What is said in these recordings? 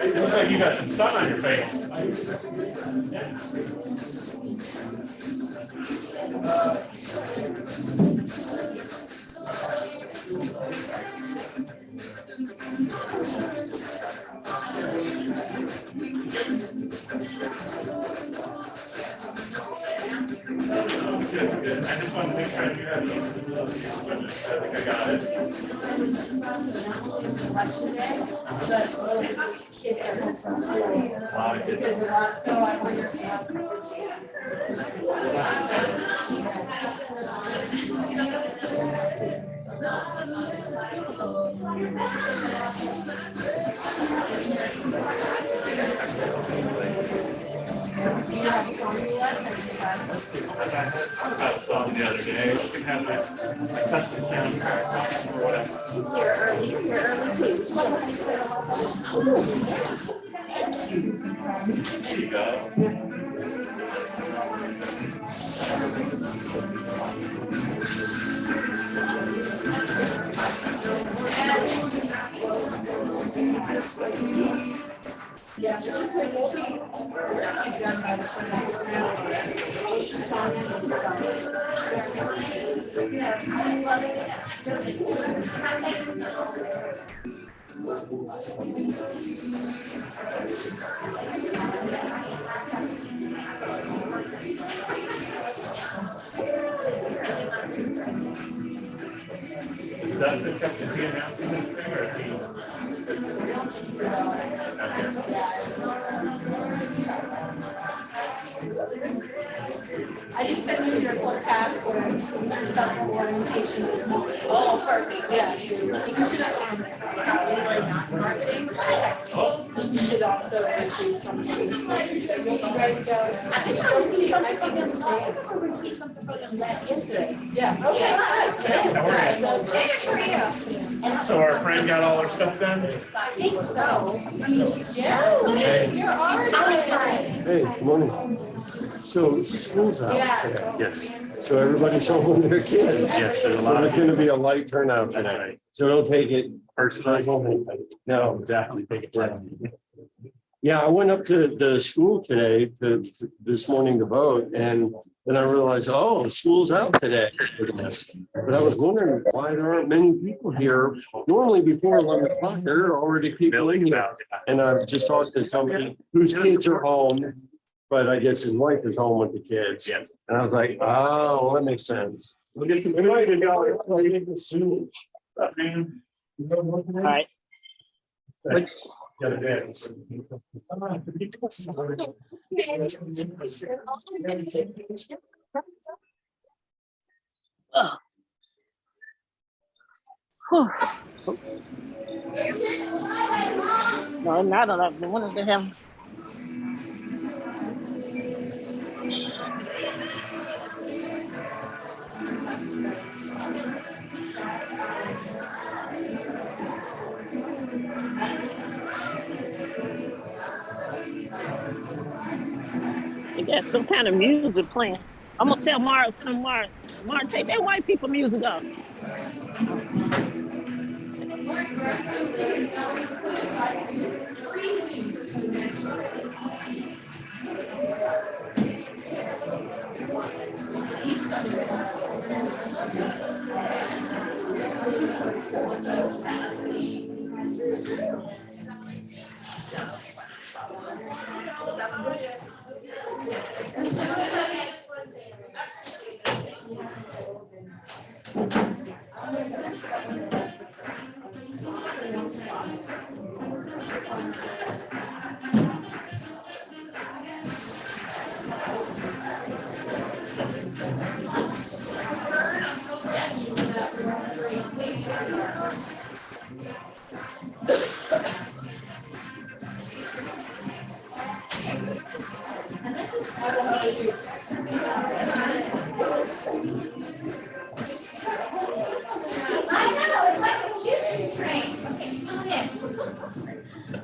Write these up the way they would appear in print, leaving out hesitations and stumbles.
It looks like you got some sun on your face. Good. I just wanted to make sure I knew how to use the equipment. I think I got it. I saw him the other day. You can have my custom soundtrack or whatever. You're early too. There you go. Yeah. Is that the captain he announcing this thing or he? I just sent you your full passport, your stuff for orientation this morning. Oh, perfect, yeah. You should have, marketing. You should also receive some things. So you'll be ready to go. I think I received something from them. I received something from them yesterday. Yeah. Okay. Yeah. So our friend got all our stuff done? I think so. I mean, You're already. Hey, good morning. So school's out today. Yes. So everybody's home with their kids. Yes, there's a So lot there's of. gonna be a light turnout tonight. So don't take it Personally, no. definitely take it. Yeah, I went up to the school today this morning to vote, and then I realized, oh, school's out today. But I was wondering why there aren't many people here. Normally before 11 o'clock, there are already people in here. And I've just talked to somebody whose kids are home, but I guess his wife is home with the kids. Yes. And I was like, oh, well, that makes sense. We'll get some invited, y'all. All Right. Got a dance. No, not a lot. The ones that have. They got some kind of music playing. I'm gonna tell Mara, take that white people music off.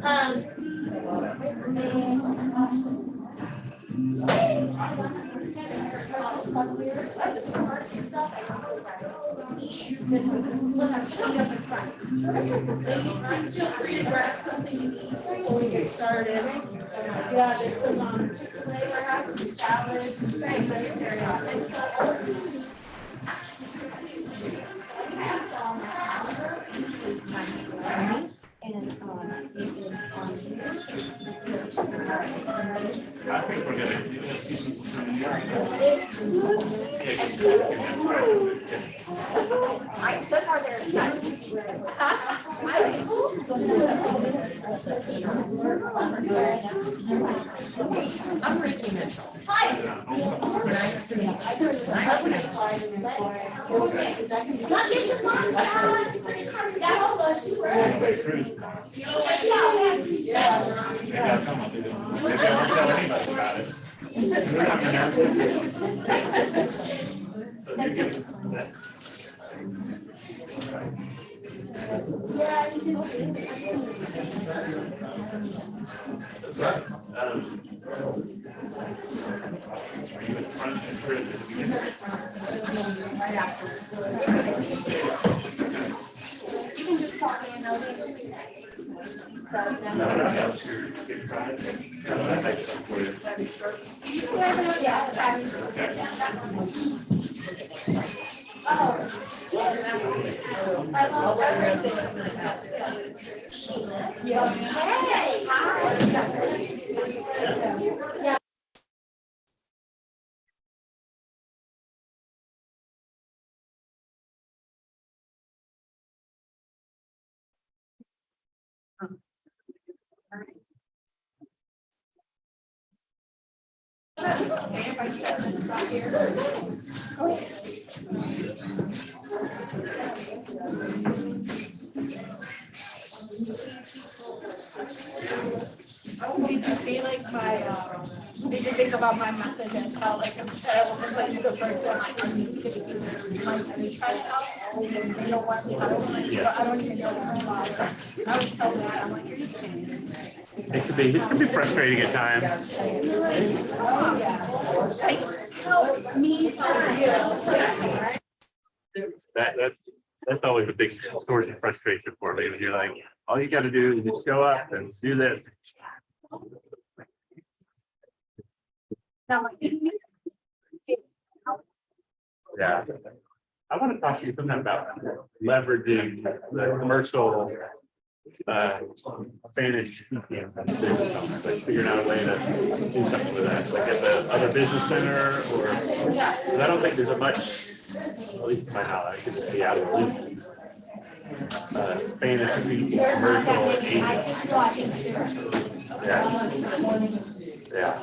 Grab something to eat before we get started. Yeah, there's some flavor, some salads, vegetarian. I think we're gonna. So far they're I'm Ricky Mitchell. Nice to meet you. Not get your mom. Maybe I'll come up with it. Maybe I won't tell anybody about it. So you give that. Are you in front and sure at the beginning? You can just call me and I'll No, that's your big prize. Yeah, I make some for you. I love everything. Hey, hi. Yeah. Did you see like my, did you think about my message and how like I'm terrible for playing the first one, like I'm going to try it out. You know what, I don't even know what I was so mad, I'm like, you're just kidding. It could be frustrating at times. Help me help you. That's always a big source of frustration for me. When you're like, all you got to do is just show up and do this. Yeah. I want to talk to you sometime about leveraging the commercial Spanish speaking, like figuring out a way to do something with that, like at the other business center, or because I don't think there's a much, at least to my knowledge, I could just be out of the loop. Spanish speaking commercial agency. Yeah.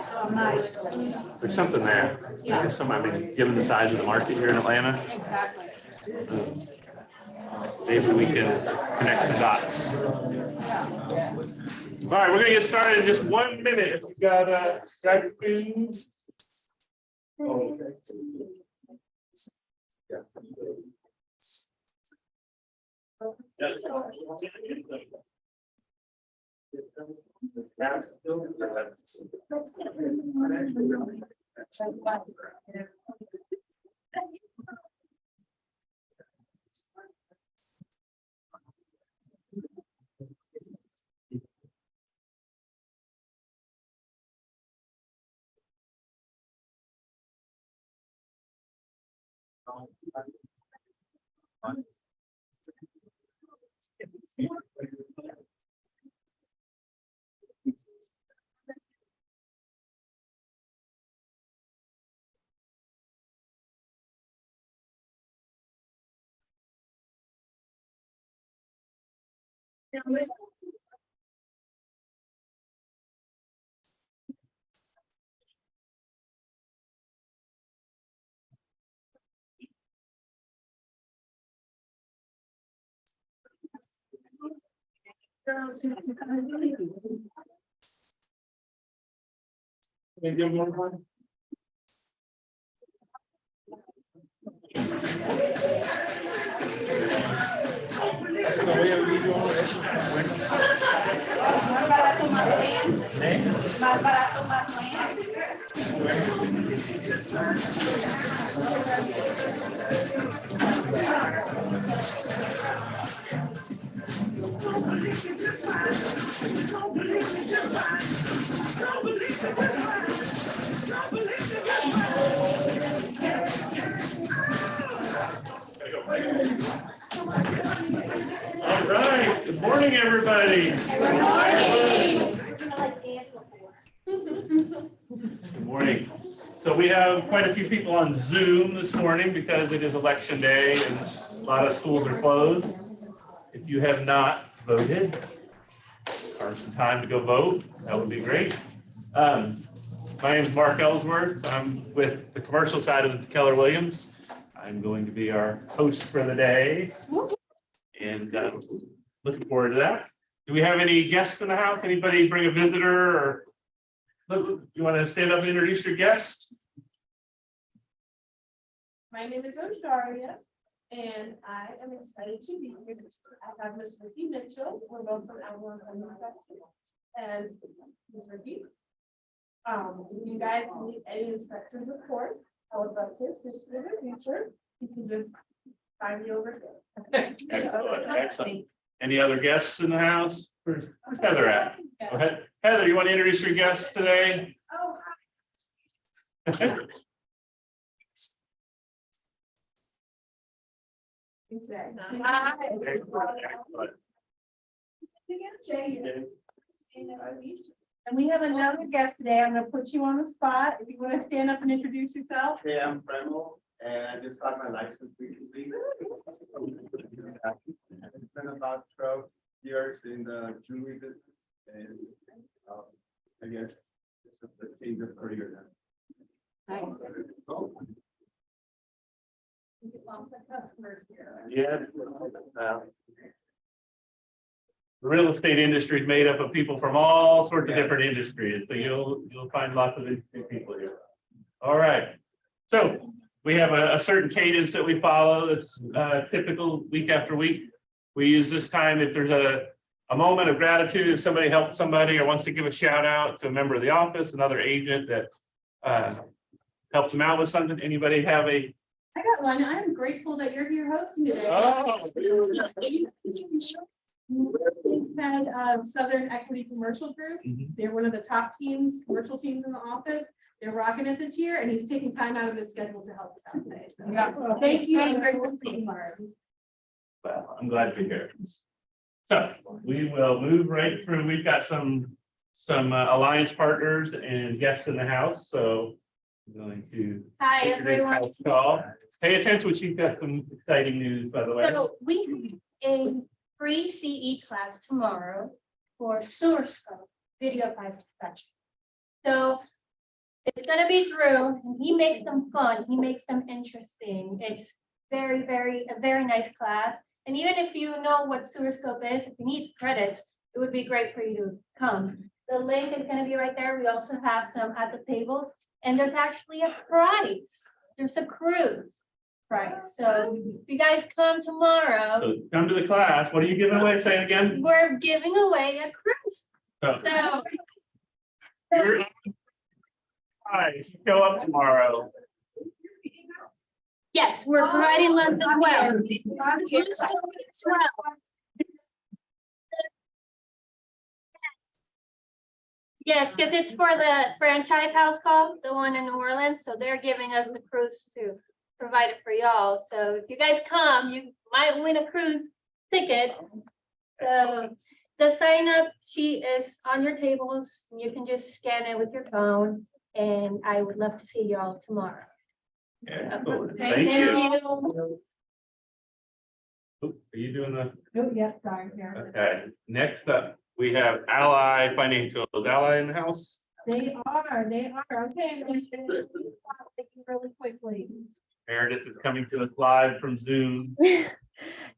There's something there. There's some, I mean, given the size of the market here in Atlanta. Exactly. Maybe we can connect some dots. All right, we're gonna get started in just 1 minute. We got grab your phones. Más barato, más mañana. All right, good morning, everybody. Good morning. So we have quite a few people on Zoom this morning because it is election day and a lot of schools are closed. If you have not voted, or some time to go vote, that would be great. My name is Mark Ellsworth. I'm with the commercial side of the Keller Williams. I'm going to be our host for the day. And looking forward to that. Do we have any guests in the house? Anybody bring a visitor or look, you want to stand up and introduce your guest? My name is Osharia, and I am excited to be here. I have Miss Ricky Mitchell. We're both from Ellsworth Inspection. And Miss Ricky, if you guys need any inspections, of course, I would love to assist you in the future. You can just find me over here. Excellent, excellent. Any other guests in the house? Where's Heather at? Go ahead. Heather, you want to introduce your guest today? Oh, And we have another guest today. I'm gonna put you on the spot. If you want to stand up and introduce yourself. Hey, I'm Premo, and I just got my license recently. It's been about 12 years in the jewelry business, and I guess it's a change of career now. Yeah. The real estate industry is made up of people from all sorts of different industries, so you'll find lots of interesting people here. All right, so we have a certain cadence that we follow that's typical week after week. We use this time if there's a moment of gratitude, if somebody helped somebody or wants to give a shout out to a member of the office, another agent that helps them out with something. Anybody have a? I got one. I'm grateful that you're here hosting today. Oh, We've had Southern Equity Commercial Group. Mhm. They're one of the top teams, commercial teams in the office. They're rocking it this year, and he's taking time out of his schedule to help us out today. So thank you. I'm grateful to you, Mark. well, I'm glad to be here. So we will move right through. We've got some alliance partners and guests in the house, so I'm going to. Hi, take today's everyone. house call. Pay attention, she's got some exciting news, by the way. So we have a free CE class tomorrow for sewer scope video pipe inspection. So it's gonna be Drew, and he makes them fun. He makes them interesting. It's a very nice class. And even if you know what sewer scope is, if you need credits, it would be great for you to come. The link is gonna be right there. We also have some at the tables, and there's actually a prize. There's a cruise prize. So if you guys come tomorrow, So come to the class. What are you giving away? Say it again. we're giving away a cruise. So, So you're- Hi, show up tomorrow. yes, we're providing lunch as well. Cruise as well. Yes, because it's for the franchise house call, the one in New Orleans, so they're giving us the cruise to provide it for y'all. So if you guys come, you might win a cruise ticket. So the sign up sheet is on your tables. You can just scan it with your phone, and I would love to see y'all tomorrow. Excellent. Thank Thank you. you. Oop, are you doing the? Oh, yes, sorry, yeah. Okay, next up, we have Ally Financial. Is Ally in the house? They are, okay. Really quickly. Meredith is coming to us live from Zoom.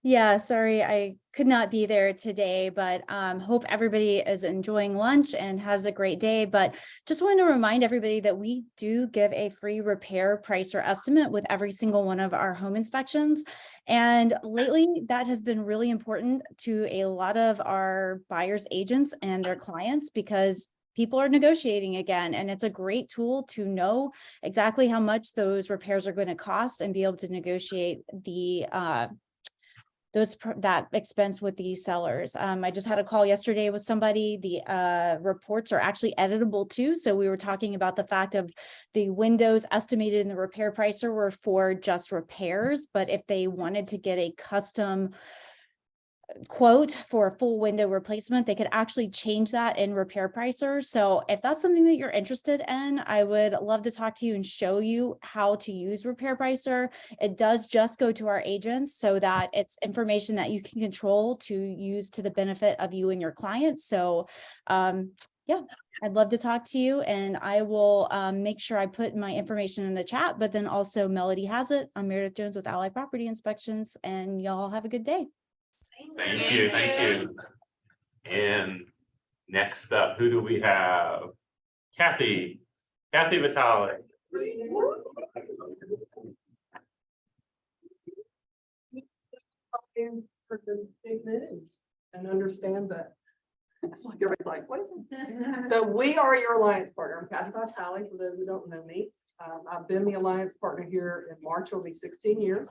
Yeah, sorry, I could not be there today, but hope everybody is enjoying lunch and has a great day. But just want to remind everybody that we do give a free repair price or estimate with every single one of our home inspections. And lately, that has been really important to a lot of our buyers agents and their clients, because people are negotiating again, and it's a great tool to know exactly how much those repairs are going to cost and be able to negotiate the that expense with the sellers. I just had a call yesterday with somebody. The reports are actually editable too. So we were talking about the fact of the windows estimated in the repair pricer were for just repairs, but if they wanted to get a custom quote for a full window replacement, they could actually change that in repair pricer. So if that's something that you're interested in, I would love to talk to you and show you how to use repair pricer. It does just go to our agents so that it's information that you can control to use to the benefit of you and your clients. So yeah, I'd love to talk to you, and I will make sure I put my information in the chat, but then also Melody has it. I'm Meredith Jones with Ally Property Inspections, and y'all have a good day. Thank you, thank you. And next up, who do we have? Kathy Vitale. For the big news and understands it. It's like everybody's like, what is it? So we are your alliance partner. I'm Kathy Vitale, for those who don't know me. I've been the alliance partner here in March. It'll be 16 years,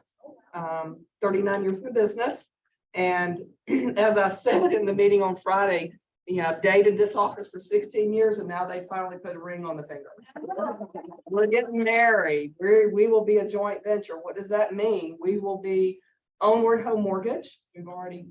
39 years in the business. And as I said in the meeting on Friday, I've dated this office for 16 years, and now they finally put a ring on the finger. We're getting married. We will be a joint venture. What does that mean? We will be Onward Home Mortgage. We've already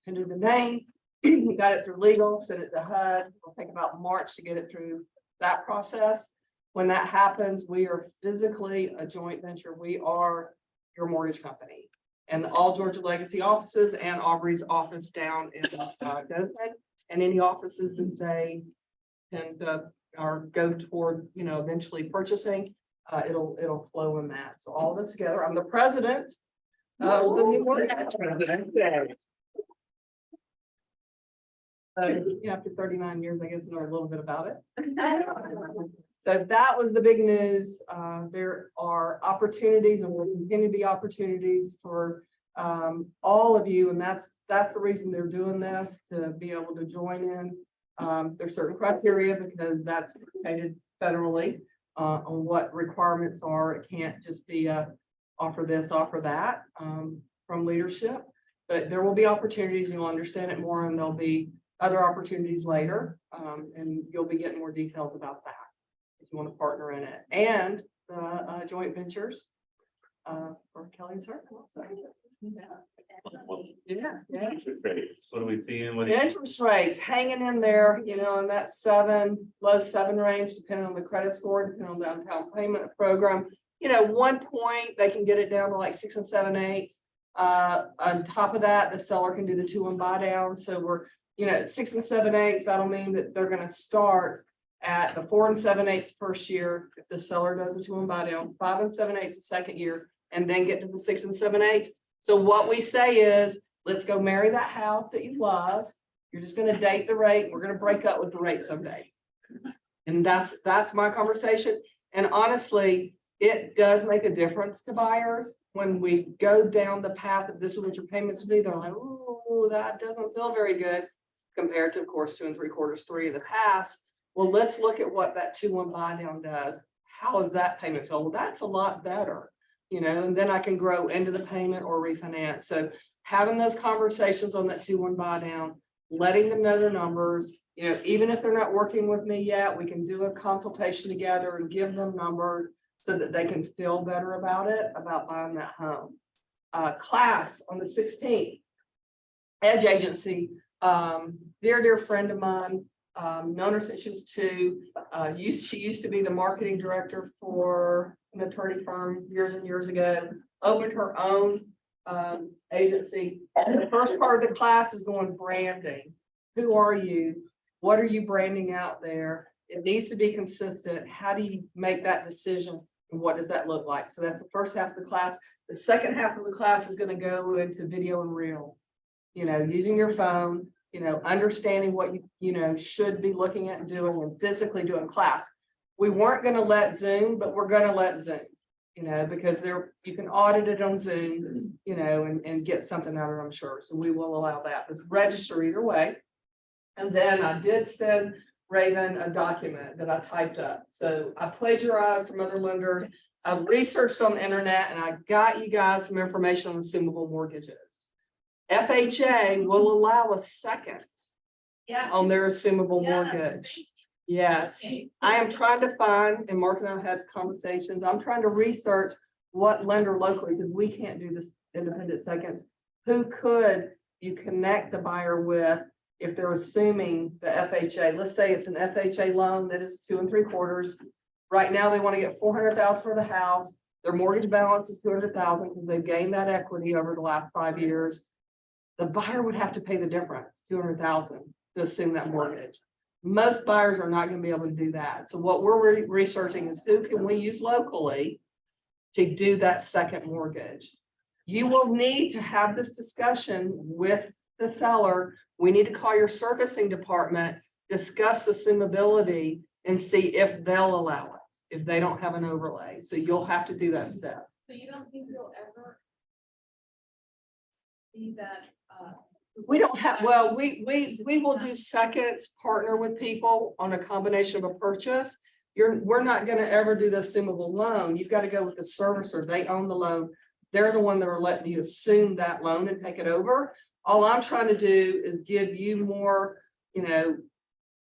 entered the name. We got it through legal, sent it to HUD. It'll take about March to get it through that process. When that happens, we are physically a joint venture. We are your mortgage company. And all Georgia Legacy offices and Aubrey's office down in Dothan, and any offices that they can or go toward, eventually purchasing, it'll flow in that. So all of it together. I'm the president of the new mortgage. After 39 years, I guess I know a little bit about it. So that was the big news. There are opportunities, and will continue to be opportunities for all of you, and that's the reason they're doing this, to be able to join in. There's certain criteria because that's dictated federally on what requirements are. It can't just be offer this, offer that from leadership, but there will be opportunities. You'll understand it more, and there'll be other opportunities later, and you'll be getting more details about that if you want to partner in it. And the joint ventures for Kelly and Circle. Yeah. Interest rates. What are we seeing? What Interest rates hanging in there, in that low 7 range, depending on the credit score, depending on the down payment program. 1 point they can get it down to like 6 7/8. On top of that, the seller can do the 2-1 buy down. So we're, at 6 7/8. That'll mean that they're going to start at the 4 7/8 first year if the seller does the 2-1 buy down, 5 7/8 the second year, and then get to the 6 7/8. So what we say is, let's go marry that house that you love. You're just going to date the rate. We're going to break up with the rate someday. And that's my conversation. And honestly, it does make a difference to buyers when we go down the path of this is what your payments will be. They're like, oh, that doesn't feel very good compared to, of course, 2 3/4, 3 of the past. Well, let's look at what that 2-1 buy down does. How does that payment feel? Well, that's a lot better, and then I can grow into the payment or refinance. So having those conversations on that 2-1 buy down, letting them know their numbers, even if they're not working with me yet, we can do a consultation together and give them numbers so that they can feel better about it, about buying that home. Class on the 16th, Edge Agency, dear friend of mine, known her since she was 2. She used to be the marketing director for an attorney firm years and years ago, opened her own agency. The first part of the class is going branding. Who are you? What are you branding out there? It needs to be consistent. How do you make that decision? And what does that look like? So that's the first half of the class. The second half of the class is going to go into video and reel, using your phone, understanding what you should be looking at and doing, and physically doing class. We weren't going to let Zoom, but we're going to let Zoom, because you can audit it on Zoom, and get something out of it, I'm sure. So we will allow that, but register either way. And then I did send Raven a document that I typed up. So I plagiarized from other lenders. I researched on the internet and I got you guys some information on assumable mortgages. FHA will allow a second Yes. on their assumable Yes. mortgage. Yes, I am trying to find, and Mark and I had conversations, I'm trying to research what lender locally, because we can't do this independent seconds. Who could you connect the buyer with if they're assuming the FHA? Let's say it's an FHA loan that is 2 3/4. Right now, they want to get 400,000 for the house. Their mortgage balance is 200,000 because they've gained that equity over the last 5 years. The buyer would have to pay the difference, 200,000, to assume that mortgage. Most buyers are not going to be able to do that. So what we're researching is who can we use locally to do that second mortgage. You will need to have this discussion with the seller. We need to call your servicing department, discuss the assumability, and see if they'll allow it, if they don't have an overlay. So you'll have to do that step. So you don't think you'll ever see that, We don't have, well, we will do seconds, partner with people on a combination of a purchase. We're not gonna ever do the assumable loan. You've got to go with the servicer. They own the loan. They're the one that are letting you assume that loan and take it over. All I'm trying to do is give you more,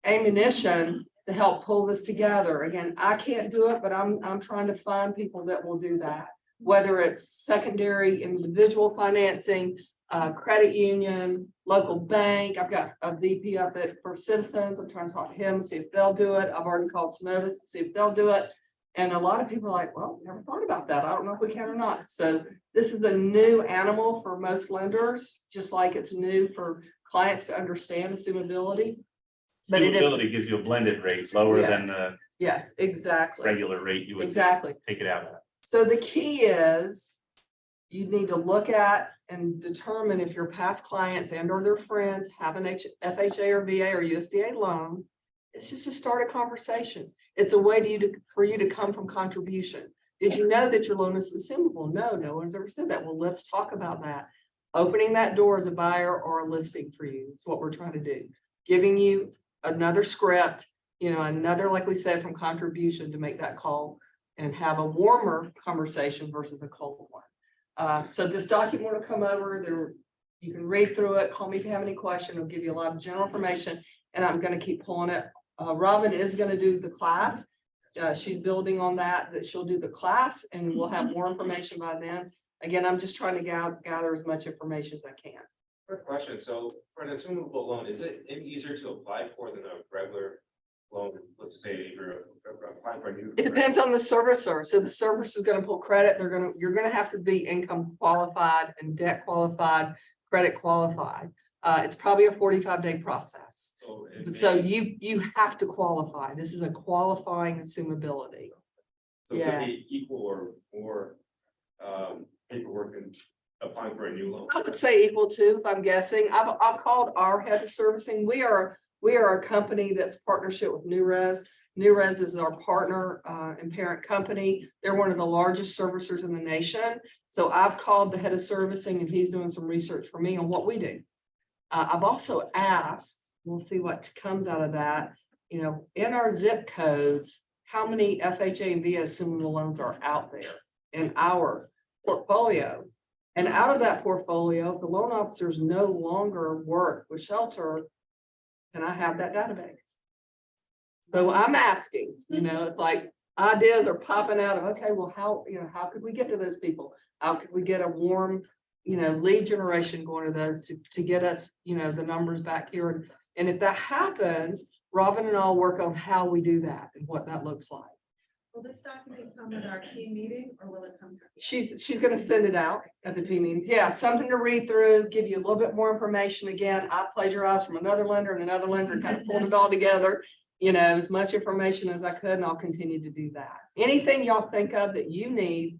ammunition to help pull this together. Again, I can't do it, but I'm trying to find people that will do that. Whether it's secondary individual financing, credit union, local bank. I've got a VP up at First Citizens. I'm trying to talk to him, see if they'll do it. I've already called Synovus to see if they'll do it. And a lot of people are like, well, never thought about that. I don't know if we can or not. So this is a new animal for most lenders, just like it's new for clients to understand assumability. But it is, Suitability gives you a blended rate lower than the yes, exactly, regular rate you would exactly. take it out at. So the key is you need to look at and determine if your past clients and or their friends have an FHA or VA or USDA loan. It's just to start a conversation. It's a way for you to come from contribution. Did you know that your loan is assumable? No, no one's ever said that. Well, let's talk about that. Opening that door as a buyer or a listing for you is what we're trying to do. Giving you another script, another, like we said, from contribution to make that call and have a warmer conversation versus a cold one. So this document will come over there. You can read through it. Call me if you have any questions. It'll give you a lot of general information, and I'm going to keep pulling it. Robin is going to do the class. She's building on that she'll do the class, and we'll have more information by then. Again, I'm just trying to gather as much information as I can. Quick question. So for an assumable loan, is it any easier to apply for than a regular loan? Let's just say you're applying for a new. It depends on the servicer. So the servicer is going to pull credit. You're going to have to be income qualified and debt qualified, credit qualified. It's probably a 45-day process. So you have to qualify. This is a qualifying assumability. So it could be equal or more paperwork and applying for a new loan. I would say equal to, if I'm guessing. I've called our head of servicing. We are a company that's partnership with NewRez. NewRez is our partner and parent company. They're one of the largest servicers in the nation. So I've called the head of servicing, and he's doing some research for me on what we do. I've also asked, we'll see what comes out of that, in our zip codes, how many FHA and VA assumable loans are out there in our portfolio. And out of that portfolio, if the loan officers no longer work with shelter, can I have that database? So I'm asking, it's like ideas are popping out of, okay, well, how could we get to those people? How could we get a warm, lead generation going to those to get us, the numbers back here. And if that happens, Robin and I'll work on how we do that and what that looks like. will this document come at our team meeting, or will it come? She's going to send it out at the team meeting. Yeah, something to read through, give you a little bit more information. Again, I plagiarized from another lender and another lender, kind of pulled it all together, as much information as I could, and I'll continue to do that. Anything y'all think of that you need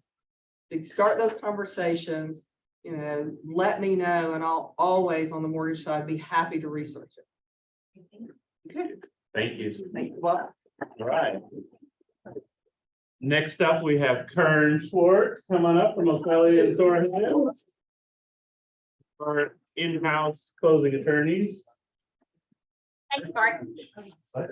to start those conversations, let me know, and I'll always on the mortgage side be happy to research it. Okay. Thank you. Thank you. Well, All right. Next up, we have Kern Schwartz coming up from O'Fallon and Sorenville. Our in-house closing attorneys. Thanks, Mark.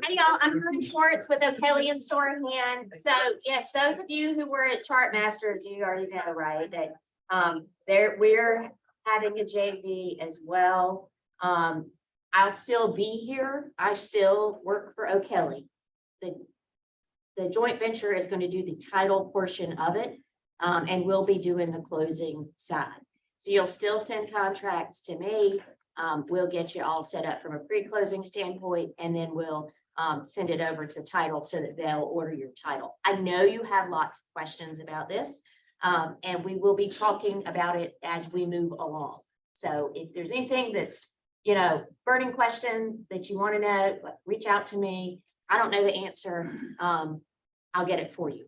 Hey, y'all, I'm Karen Schwartz with O'Kelly and Sorahan. So yes, those of you who were at Chart Masters, you already know, right, that we're having a JV as well. I'll still be here. I still work for O'Kelly. The joint venture is going to do the title portion of it, and we'll be doing the closing side. So you'll still send contracts to me. We'll get you all set up from a pre-closing standpoint, and then we'll send it over to title so that they'll order your title. I know you have lots of questions about this, and we will be talking about it as we move along. So if there's anything that's, burning question that you want to know, reach out to me. I don't know the answer. I'll get it for you.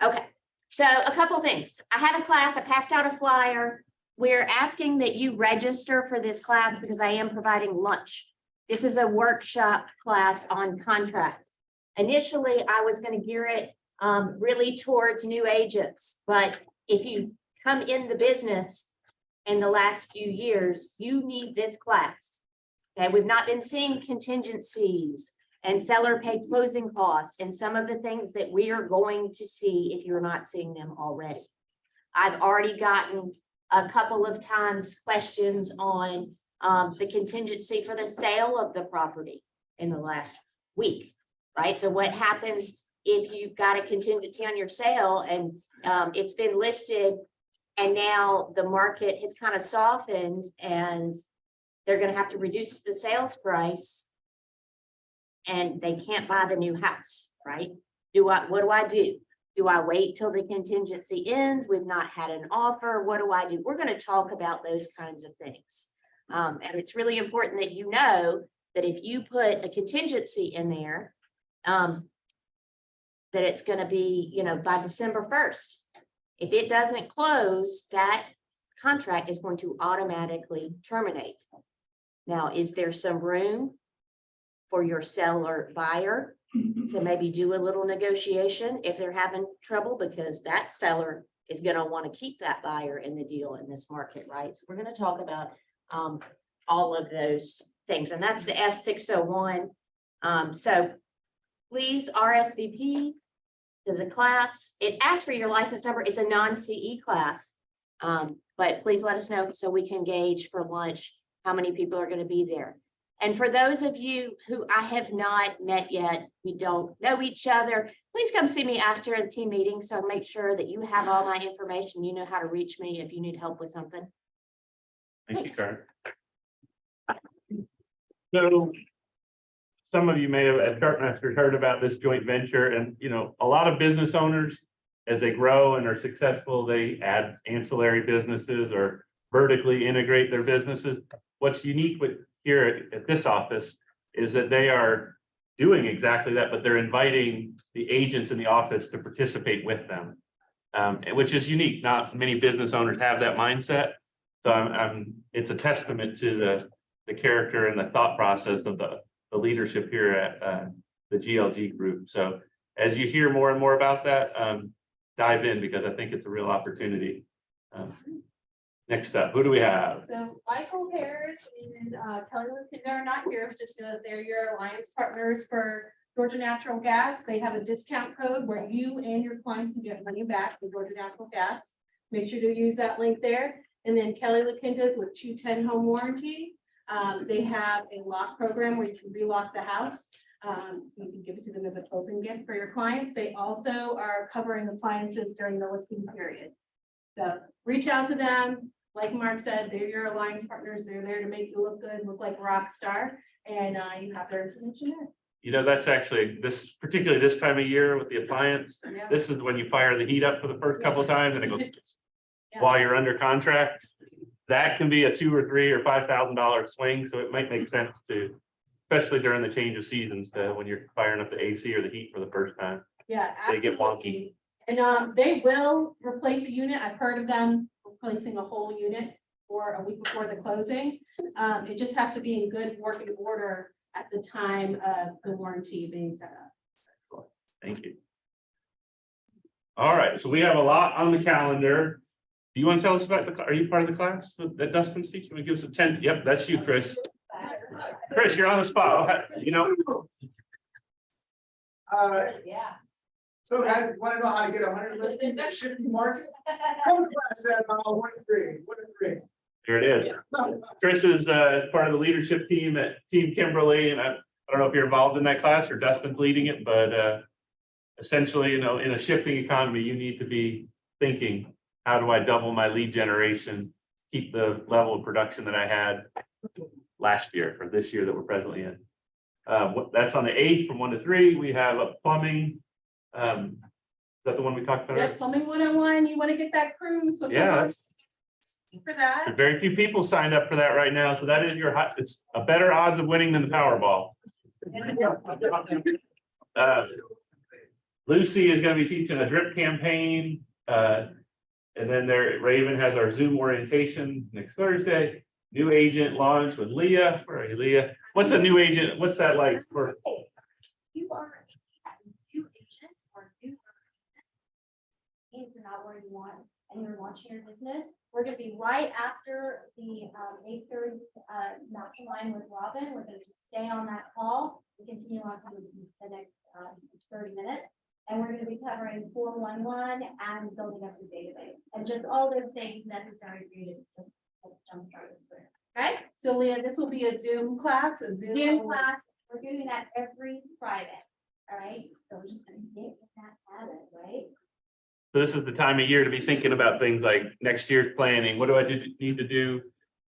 Okay, so a couple of things. I have a class. I passed out a flyer. We're asking that you register for this class because I am providing lunch. This is a workshop class on contracts. Initially, I was going to gear it really towards new agents, but if you come in the business in the last few years, you need this class. Okay, we've not been seeing contingencies and seller paid closing costs and some of the things that we are going to see if you're not seeing them already. I've already gotten a couple of times questions on the contingency for the sale of the property in the last week, right? So what happens if you've got a contingency on your sale and it's been listed and now the market has kind of softened and they're going to have to reduce the sales price and they can't buy the new house, right? What do I do? Do I wait till the contingency ends? We've not had an offer. What do I do? We're going to talk about those kinds of things. And it's really important that you know that if you put a contingency in there, that it's going to be, by December 1st. If it doesn't close, that contract is going to automatically terminate. Now, is there some room for your seller buyer to maybe do a little negotiation if they're having trouble, because that seller is going to want to keep that buyer in the deal in this market, right? So we're going to talk about all of those things, and that's the F601. So please RSVP to the class. It asks for your license number. It's a non-CE class, but please let us know so we can gauge for lunch how many people are going to be there. And for those of you who I have not met yet, we don't know each other, please come see me after the team meeting. So make sure that you have all my information. You know how to reach me if you need help with something. Thank you, Karen. So some of you may have at Chartmasters heard about this joint venture, and a lot of business owners, as they grow and are successful, they add ancillary businesses or vertically integrate their businesses. What's unique with here at this office is that they are doing exactly that, but they're inviting the agents in the office to participate with them, which is unique. Not many business owners have that mindset. So it's a testament to the character and the thought process of the leadership here at the GLG group. So as you hear more and more about that, dive in, because I think it's a real opportunity. Next up, who do we have? So Michael Harris and Kelly Lickender are not here. It's just they're your alliance partners for Georgia Natural Gas. They have a discount code where you and your clients can get money back from Georgia Natural Gas. Make sure to use that link there. And then Kelly Lickender's with 210 home warranty. They have a lock program where you can relock the house. You can give it to them as a closing gift for your clients. They also are covering appliances during the listing period. So reach out to them. Like Mark said, they're your alliance partners. They're there to make you look good, look like a rock star, and you have their information there. That's actually particularly this time of year with the appliance. Yeah. This is when you fire the heat up for the first couple of times and it goes Yeah. while you're under contract. That can be a $2,000 or $3,000 or $5,000 swing. So it might make sense to, especially during the change of seasons, when you're firing up the AC or the heat for the first time. Yeah, They absolutely. get wonky. And they will replace a unit. I've heard of them replacing a whole unit for a week before the closing. It just has to be in good working order at the time of the warranty being set up. Excellent. Thank you. All right, so we have a lot on the calendar. Do you want to tell us about are you part of the class that Dustin's teaching? Can we give us a 10? Yep, that's you, Chris. Chris, you're on the spot. You know, Yeah. So guys, want to know how to get 100 listings in the shipping market? Come to class at 1-3, 1-3. here it is. Chris is part of the leadership team at Team Kimberly, and I don't know if you're involved in that class or Dustin's leading it, but essentially, you know, in a shifting economy, you need to be thinking, how do I double my lead generation, keep the level of production that I had last year or this year that we're presently in. That's on the 8th from 1 to 3. We have a plumbing. Is that the one we talked about? Yeah, plumbing 101, you want to get that cruise. So Yeah, that's for that. very few people signed up for that right now, so that is your hot. It's a better odds of winning than the Powerball. Lucy is going to be teaching a drip campaign, and then Raven has our Zoom orientation next Thursday. New agent launch with Leah. Where are you, Leah? What's a new agent? What's that like for? You are a new agent or new. If you're not where you want and you're launching your business, we're gonna be right after the 8:30 mastermind with Robin. We're gonna just stay on that call and continue on to the next 30 minutes. And we're gonna be covering 411 and building up the database and just all those things necessary for you to jumpstart this career. Okay, so Leah, this will be a Zoom class, a Zoom class, we're doing that every Friday, all right? So we're just gonna get in that habit, right? So this is the time of year to be thinking about things like next year's planning. What do I need to do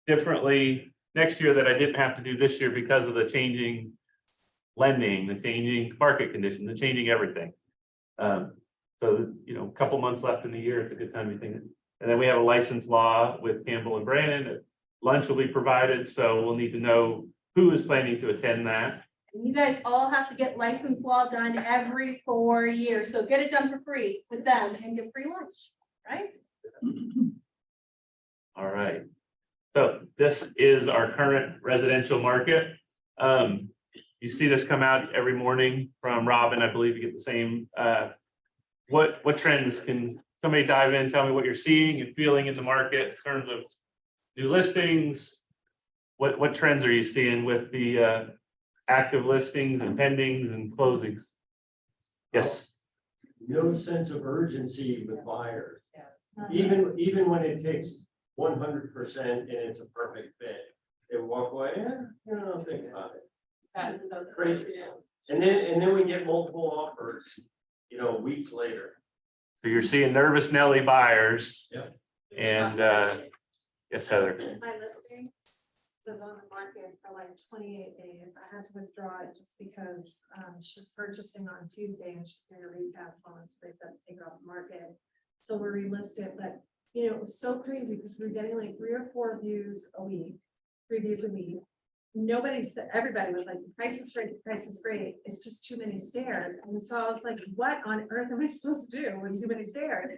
differently next year that I didn't have to do this year because of the changing lending, the changing market conditions, the changing everything. So, you know, a couple months left in the year, it's a good time to be thinking. And then we have a license law with Campbell and Brandon. Lunch will be provided, so we'll need to know who is planning to attend that. And you guys all have to get license law done every 4 years, so get it done for free with them and get free lunch, right? All right. So this is our current residential market. You see this come out every morning from Robin. I believe you get the same. What trends can somebody dive in, tell me what you're seeing and feeling in the market in terms of new listings? What trends are you seeing with the active listings and pendings and closings? Yes. No sense of urgency with buyers. Even when it takes 100% and it's a perfect fit, they walk away, think about it. Crazy. And then we get multiple offers, weeks later. So you're seeing nervous Nelly buyers. Yep. And yes, Heather. My listing was on the market for like 28 days. I had to withdraw it just because she's purchasing on Tuesday and she's doing a repass on, so they've got to take it off the market. So we relisted, but it was so crazy because we were getting like 3 or 4 views a week, 3 views a week. Nobody said, everybody was like, the price is great, the price is great. It's just too many stairs. And so I was like, what on earth am I supposed to do with too many stairs?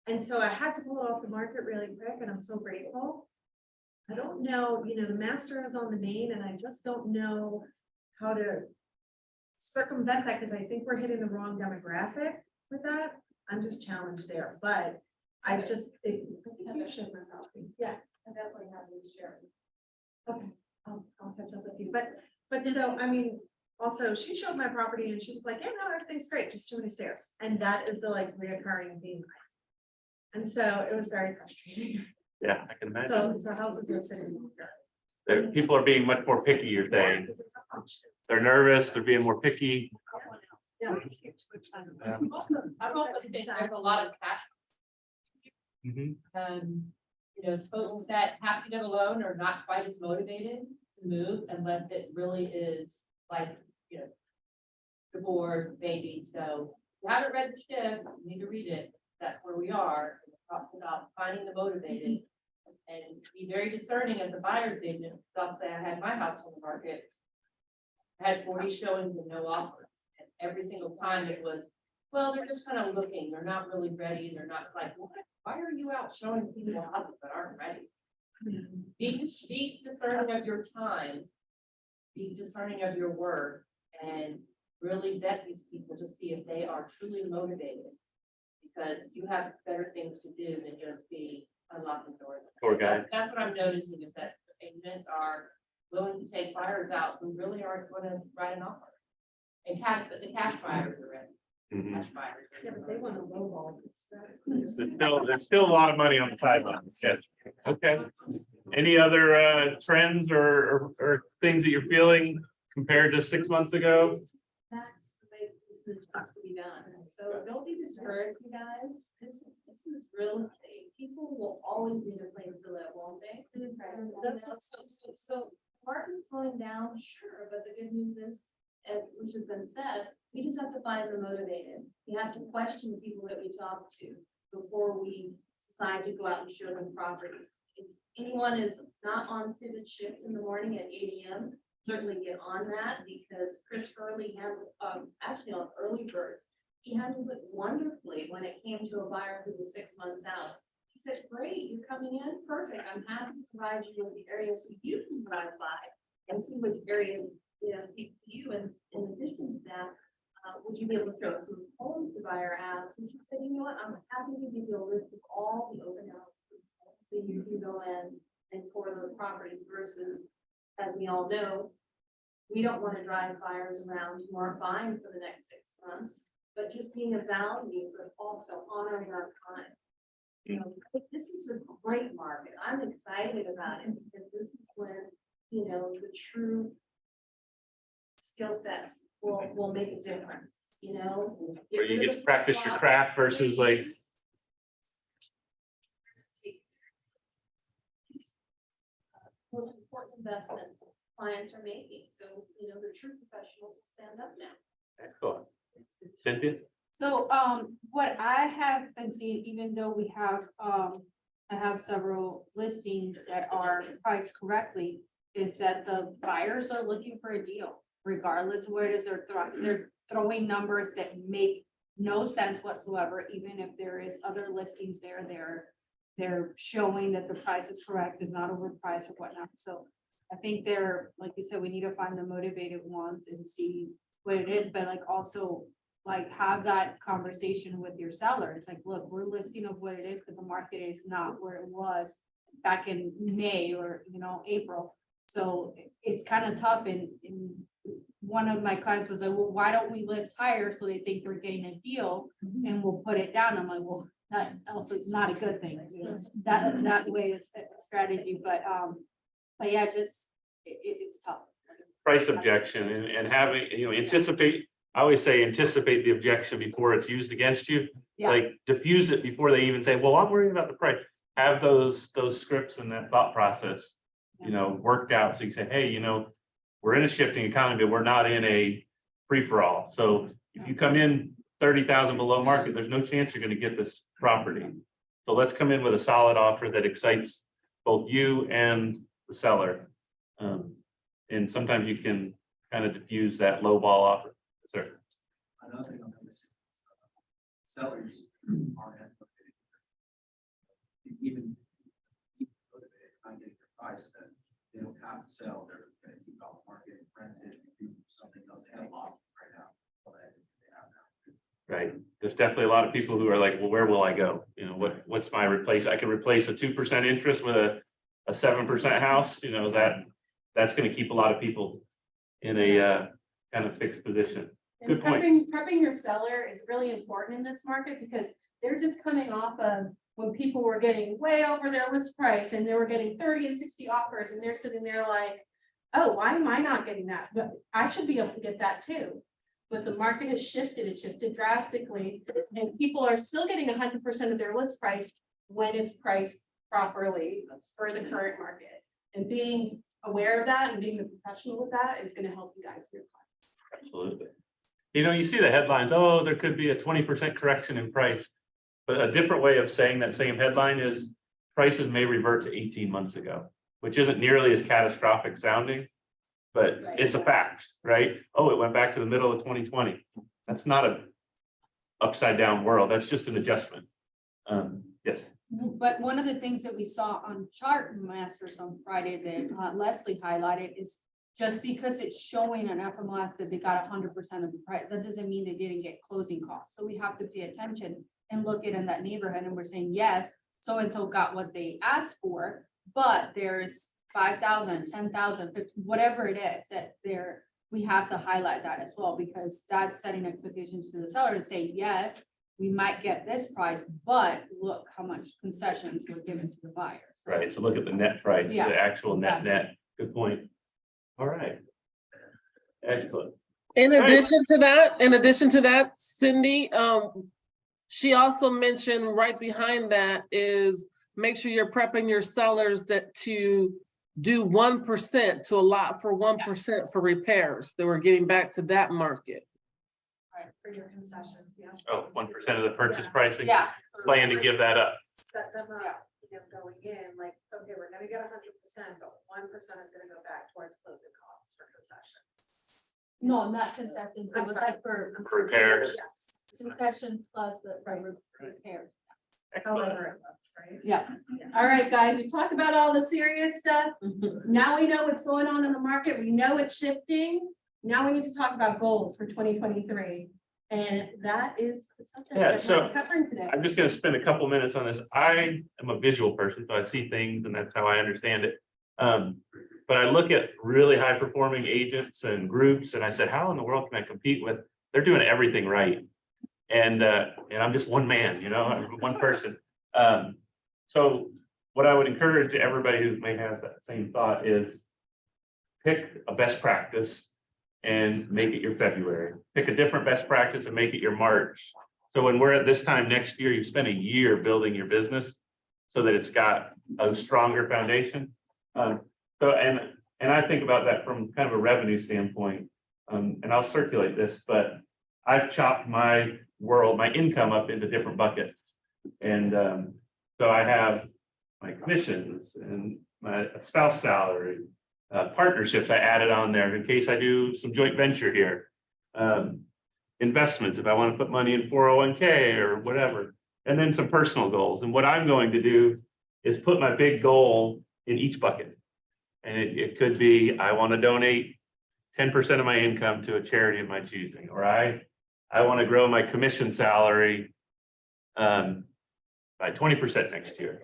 And so I had to pull it off the market really quick, and I'm so grateful. I don't know, the master is on the main, and I just don't know how to circumvent that because I think we're hitting the wrong demographic with that. I'm just challenged there, but I just, yeah, I definitely have to share. Okay, I'll catch up with you, but so, I mean, also she showed my property and she was like, yeah, no, everything's great, just too many stairs. And that is the like reoccurring theme. And so it was very frustrating. Yeah, I can imagine. So houses are sitting People are being much more picky, you're saying. They're nervous, they're being more picky. Yeah. I also think there's a lot of cash. Mhm. Folks that have to get a loan are not quite as motivated to move unless it really is like, divorce, baby. So if you haven't read the shift, you need to read it. That's where we are. It talks about finding the motivated and be very discerning as a buyer's agent. I'll say I had my house on the market. I had 40 showings and no offers. And every single time it was, well, they're just kind of looking. They're not really ready. They're not like, what? Why are you out showing people houses that aren't ready? Be discerning of your time. Be discerning of your work and really vet these people to see if they are truly motivated. Because you have better things to do than just be unlocking doors. Poor guy. That's what I'm noticing is that agents are willing to take buyers out who really aren't gonna write an offer. And cash, but the cash buyers are ready, Mhm. cash buyers. Yeah, but they want to lowball this. There's still a lot of money on the sidelines, yes. Okay. Any other trends or things that you're feeling compared to 6 months ago? That's the way this has to be done. So don't be discouraged, you guys. This is real estate. People will always need a place to live, won't they? That's so market's slowing down, sure, but the good news is, which has been said, we just have to find the motivated. We have to question the people that we talk to before we decide to go out and show them properties. If anyone is not on pivot shift in the morning at 8 AM, certainly get on that, because Chris Hurley handled, actually on early birds, he handled it wonderfully when it came to a buyer who was 6 months out. He said, great, you're coming in, perfect, I'm happy to provide you with the areas so you can drive by and see which area, speaks to you, and in addition to that, would you be able to show some homes the buyer has? Would you say, you know what, I'm happy to give you a list of all the open houses, so you can go in and tour those properties versus, as we all know, we don't want to drive buyers around who aren't buying for the next 6 months, but just being a value, but also honoring our time. So I think this is a great market. I'm excited about it because this is when, the true skill sets will make a difference, Where you get to practice your craft versus like, most important investments clients are making. So, the true professionals will stand up now. excellent. Cynthia? So, what I have been seeing, even though we have, I have several listings that are priced correctly, is that the buyers are looking for a deal, regardless of where it is they're throwing numbers that make no sense whatsoever, even if there is other listings there, they're showing that the price is correct, is not overpriced or whatnot. So I think they're, like you said, we need to find the motivated ones and see what it is, but like also like have that conversation with your seller. It's like, look, we're listing of what it is, but the market is not where it was back in May or, April. So it's kind of tough. And one of my clients was like, well, why don't we list higher so they think they're getting a deal and we'll put it down? I'm like, well, that also is not a good thing. That way is a strategy, but yeah, just it's tough. Price objection and having, anticipate, I always say anticipate the objection before it's used against you. Yeah. Like diffuse it before they even say, well, I'm worried about the price. Have those scripts and that thought process, worked out. So you say, hey, we're in a shifting economy, but we're not in a free-for-all. So if you come in 30,000 below market, there's no chance you're going to get this property. So let's come in with a solid offer that excites both you and the seller. And sometimes you can kind of diffuse that low ball offer. Sir. Another thing I'm noticing is sellers aren't motivated. Even motivated, I get the price that they don't have to sell, they're gonna keep out the market, rent it, do something else. They have options right now. But they have now. Right. There's definitely a lot of people who are like, well, where will I go? What's my replace? I can replace a 2% interest with a 7% house, that's going to keep a lot of people in a kind of fixed position. Good points. Prepping your seller is really important in this market because they're just coming off of when people were getting way over their list price and they were getting 30 and 60 offers and they're sitting there like, oh, why am I not getting that? But I should be able to get that too. But the market has shifted, it shifted drastically, and people are still getting 100% of their list price when it's priced properly for the current market. And being aware of that and being a professional with that is going to help you guys. Absolutely. You see the headlines, oh, there could be a 20% correction in price. But a different way of saying that same headline is prices may revert to 18 months ago, which isn't nearly as catastrophic sounding, but it's a fact, right? Oh, it went back to the middle of 2020. That's not an upside down world. That's just an adjustment. Yes. But one of the things that we saw on Chart Masters on Friday that Leslie highlighted is just because it's showing on FMLS that they got 100% of the price, that doesn't mean they didn't get closing costs. So we have to pay attention and look at in that neighborhood and we're saying, yes, so-and-so got what they asked for, but there's 5,000, 10,000, whatever it is that we have to highlight that as well, because that's setting expectations to the seller to say, yes, we might get this price, but look how much concessions were given to the buyer. So- Right, so look at the net price, Yeah, the actual net exactly. net. Good point. All right. Excellent. In Right. addition to that, Cindy, she also mentioned right behind that is make sure you're prepping your sellers to do 1% to allot for 1% for repairs. That we're getting back to that market. Right, for your concessions, yeah. Oh, 1% of the purchase pricing. Yeah. Plan to give that up. Set them up, going in, like, okay, we're gonna get 100%, but 1% is gonna go back towards closing costs for concessions. No, not concessions. It I'm was sorry. like for Repairs. Yes. concession plus the repairs. Excellent. However it looks, right? Yeah. All right, guys, we talked about all the serious stuff. Now we know what's going on in the market. We know it's shifting. Now we need to talk about goals for 2023. And that is the subject Yeah, that so we're covering today. I'm just gonna spend a couple minutes on this. I am a visual person, so I see things and that's how I understand it. But I look at really high performing agents and groups and I said, how in the world can I compete with? They're doing everything right. And I'm just one man, I'm one person. So what I would encourage everybody who may have that same thought is pick a best practice and make it your February. Pick a different best practice and make it your March. So when we're at this time next year, you spend a year building your business so that it's got a stronger foundation. And I think about that from kind of a revenue standpoint. And I'll circulate this, but I've chopped my income up into different buckets. And so I have my commissions and my spouse salary, partnerships I added on there in case I do some joint venture here. Investments, if I want to put money in 401k or whatever, and then some personal goals. And what I'm going to do is put my big goal in each bucket. And it could be, I want to donate 10% of my income to a charity of my choosing, or I want to grow my commission salary by 20% next year.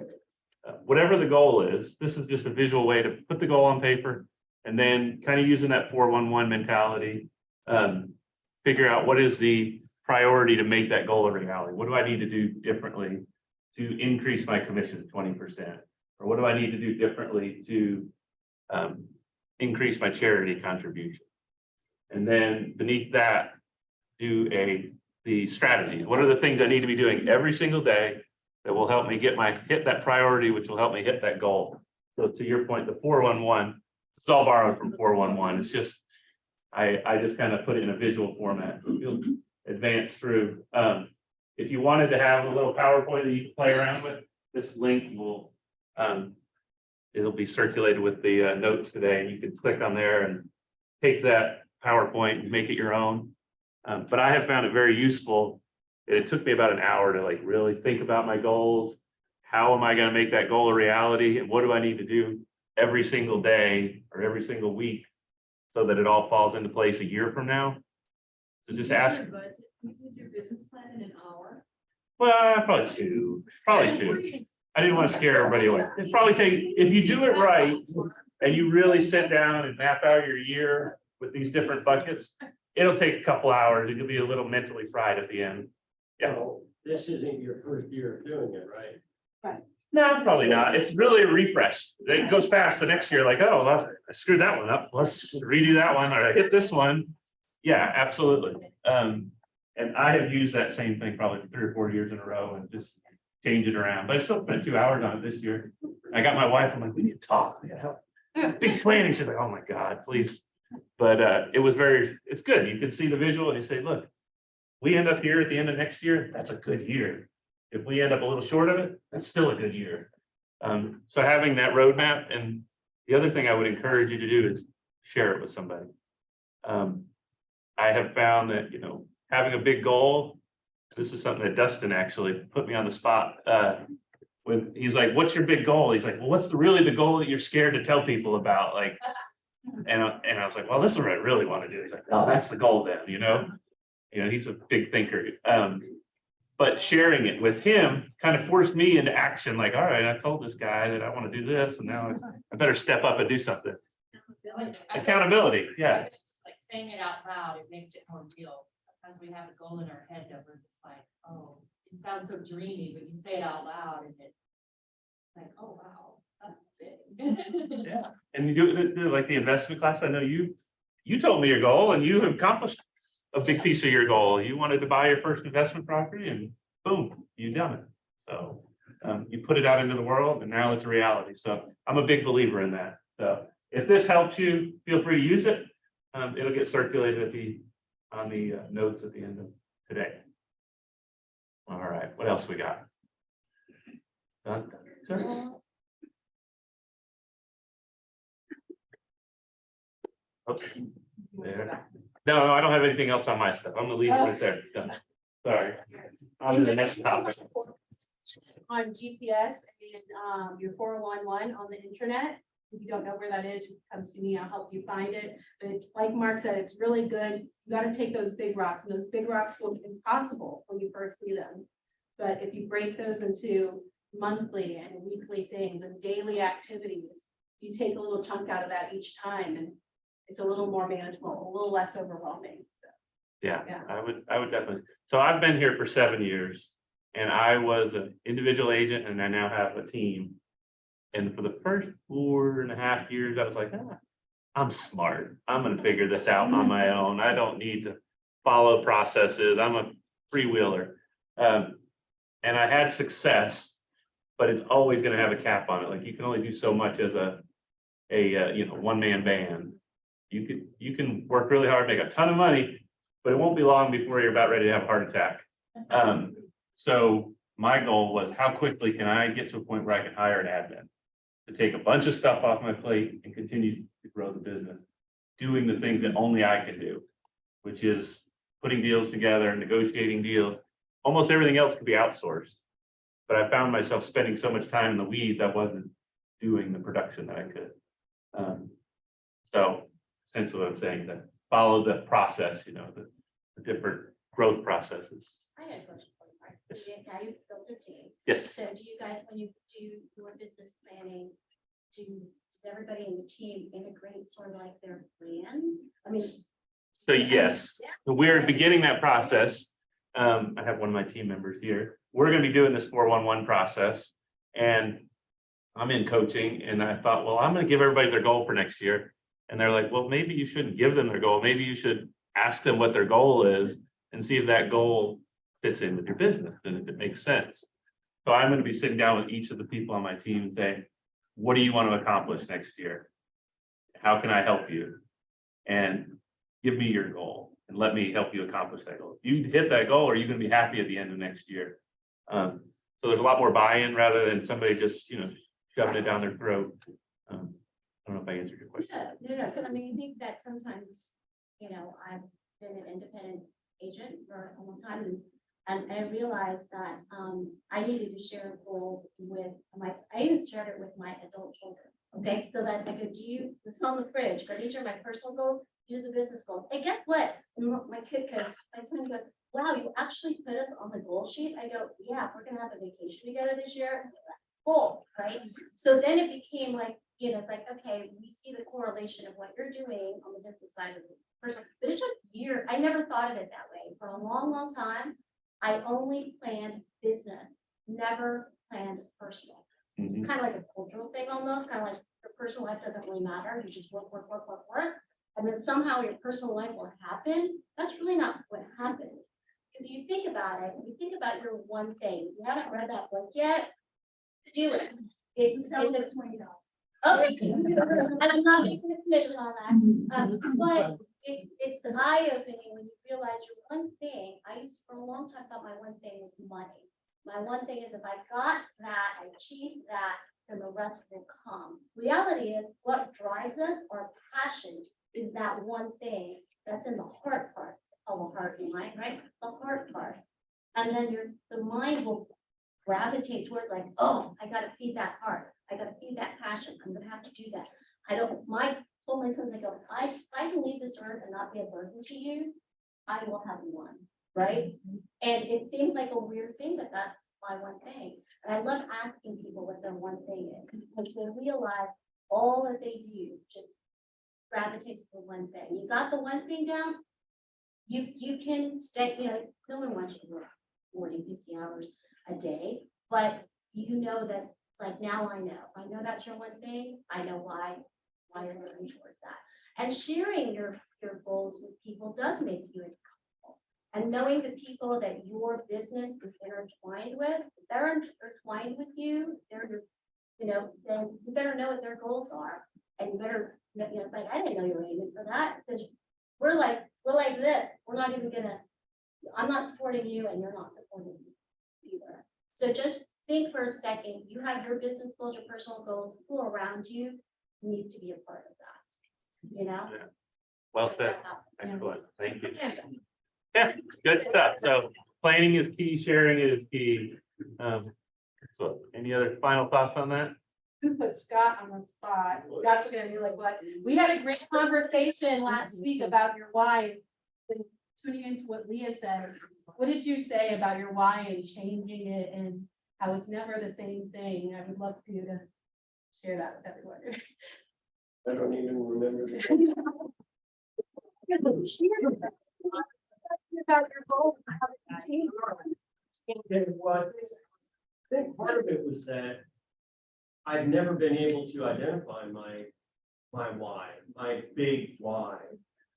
Whatever the goal is, this is just a visual way to put the goal on paper and then kind of using that 411 mentality, figure out what is the priority to make that goal a reality. What do I need to do differently to increase my commission 20%? Or what do I need to do differently to increase my charity contribution? And then beneath that, do the strategies. What are the things I need to be doing every single day that will help me hit that priority, which will help me hit that goal? So to your point, the 411, it's all borrowed from 411. It's just, I just kind of put it in a visual format. You'll advance through. If you wanted to have a little PowerPoint that you can play around with, this link will, it'll be circulated with the notes today, and you can click on there and take that PowerPoint and make it your own. But I have found it very useful. It took me about an hour to like really think about my goals. How am I going to make that goal a reality? And what do I need to do every single day or every single week so that it all falls into place a year from now? So just ask. You did your business plan in an hour? Well, probably two. I didn't want to scare everybody away. It probably take, if you do it right and you really sit down and map out your year with these different buckets, it'll take a couple hours. It could be a little mentally fried at the end. Yeah. Well, this isn't your first year of doing it, right? No, probably not. It's really a refresh. It goes fast the next year, like, oh, well, I screwed that one up. Let's redo that one, or I hit this one. Yeah, absolutely. And I have used that same thing probably 3 or 4 years in a row and just change it around. But I still spent 2 hours on it this year. I got my wife, I'm like, we need to talk. We gotta help. Big planning. She's like, oh my God, please. But it's good. You can see the visual and you say, look, we end up here at the end of next year, that's a good year. If we end up a little short of it, that's still a good year. So having that roadmap, and the other thing I would encourage you to do is share it with somebody. I have found that, having a big goal, this is something that Dustin actually put me on the spot. When he's like, what's your big goal? He's like, well, what's really the goal that you're scared to tell people about? Like, and I was like, well, this is what I really want to do. He's like, oh, that's the goal then, he's a big thinker. But sharing it with him kind of forced me into action, like, all right, I told this guy that I want to do this, and now I better step up and do something. Accountability, yeah. Like saying it out loud, it makes it more real. Sometimes we have a goal in our head that we're just like, oh, it sounds so dreamy, but you say it out loud and it's like, oh, wow, that's big. Yeah. And you do like the investment class. I know you told me your goal and you accomplished a big piece of your goal. You wanted to buy your first investment property and boom, you done it. So you put it out into the world and now it's a reality. So I'm a big believer in that. So if this helps you, feel free to use it. It'll get circulated on the notes at the end of today. All right, what else we got? Sir? Okay. There. No, I don't have anything else on my stuff. I'm gonna leave it right there. Done. Sorry. On to the next topic. On GPS and your 411 on the internet. If you don't know where that is, you can come see me, I'll help you find it. But it's like Mark said, it's really good. You got to take those big rocks, and those big rocks look impossible when you first see them. But if you break those into monthly and weekly things and daily activities, you take a little chunk out of that each time, and it's a little more manageable, a little less overwhelming. So, Yeah, yeah. I would definitely. So I've been here for 7 years and I was an individual agent and I now have a team. And for the first 4.5 years, I was like, I'm smart. I'm going to figure this out on my own. I don't need to follow processes. I'm a freewheeler. And I had success, but it's always going to have a cap on it. Like you can only do so much as a one-man band. You can work really hard, make a ton of money, but it won't be long before you're about ready to have a heart attack. So my goal was how quickly can I get to a point where I can hire an admin to take a bunch of stuff off my plate and continue to grow the business, doing the things that only I can do, which is putting deals together, negotiating deals. Almost everything else could be outsourced, but I found myself spending so much time in the weeds, I wasn't doing the production that I could. So essentially what I'm saying, that follow the process, the different growth processes. I got a question for you, Mark. Yes. Now you've built a team. Yes. So do you guys, when you do your business planning, does everybody in the team integrate sort of like their plan? I mean. So yes, so we're beginning that process. I have one of my team members here. We're going to be doing this 411 process and I'm in coaching and I thought, well, I'm going to give everybody their goal for next year. And they're like, well, maybe you shouldn't give them their goal. Maybe you should ask them what their goal is and see if that goal fits in with your business and if it makes sense. So I'm going to be sitting down with each of the people on my team and saying, what do you want to accomplish next year? How can I help you? And give me your goal and let me help you accomplish that goal. If you hit that goal, are you going to be happy at the end of next year? So there's a lot more buy-in rather than somebody just, shoving it down their throat. I don't know if I answered your question. No, because I mean, I think that sometimes, I've been an independent agent for a long time and I realized that I needed to share a goal with I even shared it with my adult children. Okay, so that I could do this on the fridge, but these are my personal goals, here's the business goals. And guess what? And my son goes, wow, you actually put us on the goal sheet. I go, yeah, we're gonna have a vacation together this year. Cool, right? So then it became like, it's like, okay, we see the correlation of what you're doing on the business side of the person, but it took years. I never thought of it that way. For a long, long time, I only planned business, never planned personal. It's kind of like a cultural thing almost, kind of like your personal life doesn't really matter. You just work. And then somehow your personal life will happen. That's really not what happens. Because you think about it, you think about your one thing. If you haven't read that book yet, do it. It's a $20. Okay, and I'm not making a commission on that, but it's an eye-opening when you realize your one thing. I used to, for a long time, thought my one thing was money. My one thing is if I got that, I achieved that, then the rest will come. Reality is what drives us, our passions, is that one thing that's in the heart part of the heart and mind, right? The heart part. And then the mind will gravitate toward like, oh, I gotta feed that heart. I gotta feed that passion. I'm gonna have to do that. Told my sons, I go, if I can leave this earth and not be a burden to you, I will have one. right? And it seems like a weird thing, but that's my one thing. And I love asking people what their one thing is, because they realize all that they do just gravitates to the one thing. You got the one thing down, you can stay, no one wants you to work 40, 50 hours a day, but you know that it's like, now I know that's your one thing. I know why you're moving towards that. And sharing your goals with people does make you accountable. And knowing the people that your business is intertwined with, if they're intertwined with you, then you better know what their goals are. And you better, it's like, I didn't know you were aiming for that, because we're like this. We're not even gonna, I'm not supporting you and you're not supporting me either. So just think for a second, you have your business goals, your personal goals, who around you needs to be a part of that, Yeah. Well said. Excellent. Thank you. Yeah, good stuff. So planning is key, sharing is key. So any other final thoughts on that? Who put Scott on the spot? Scott's gonna be like, what? We had a great conversation last week about your why. And tuning into what Leah said, what did you say about your why and changing it and how it's never the same thing? I would love for you to share that with everyone. I don't even remember. About your goals. Okay, what? I think part of it was that I've never been able to identify my why, my big why.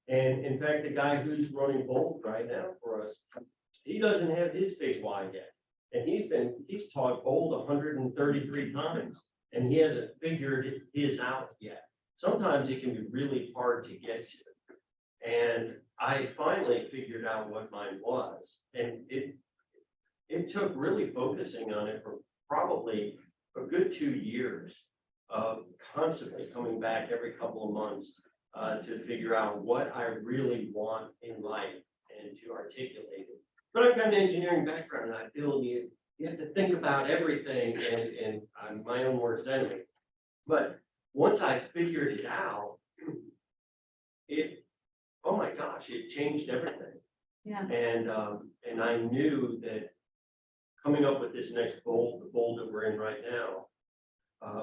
And in fact, the guy who's running Bold right now for us, he doesn't have his big why yet. And he's taught Bold 133 times and he hasn't figured his out yet. Sometimes it can be really hard to get to. And I finally figured out what mine was. And it took really focusing on it for probably a good 2 years of constantly coming back every couple of months to figure out what I really want in life and to articulate it. But I've got an engineering background and I feel you have to think about everything and I'm my own worst enemy. But once I figured it out, oh my gosh, it changed everything. Yeah. And I knew that coming up with this next Bold, the Bold that we're in right now,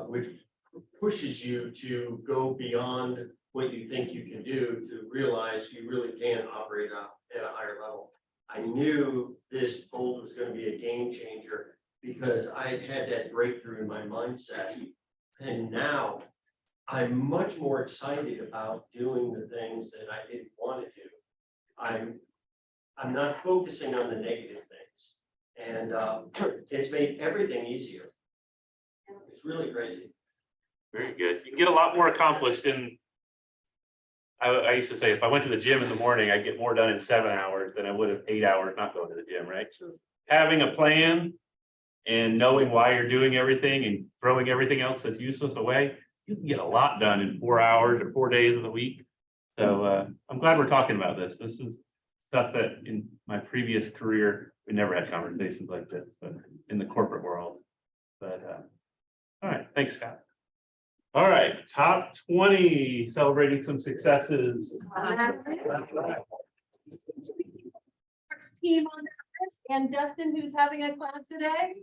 which pushes you to go beyond what you think you can do to realize you really can operate at a higher level. I knew this Bold was going to be a game changer because I had that breakthrough in my mindset. And now I'm much more excited about doing the things that I didn't want to do. I'm not focusing on the negative things. And it's made everything easier. It's really crazy. Very good. You can get a lot more accomplished in, I used to say, if I went to the gym in the morning, I'd get more done in 7 hours than I would have 8 hours not going to the gym, right? So having a plan and knowing why you're doing everything and throwing everything else that's useless away, you can get a lot done in 4 hours or 4 days of the week. So I'm glad we're talking about this. This is stuff that in my previous career, we never had conversations like this, but in the corporate world. But all right, thanks, Scott. All right, top 20, celebrating some successes. Team on that list, and Dustin, who's having a class today.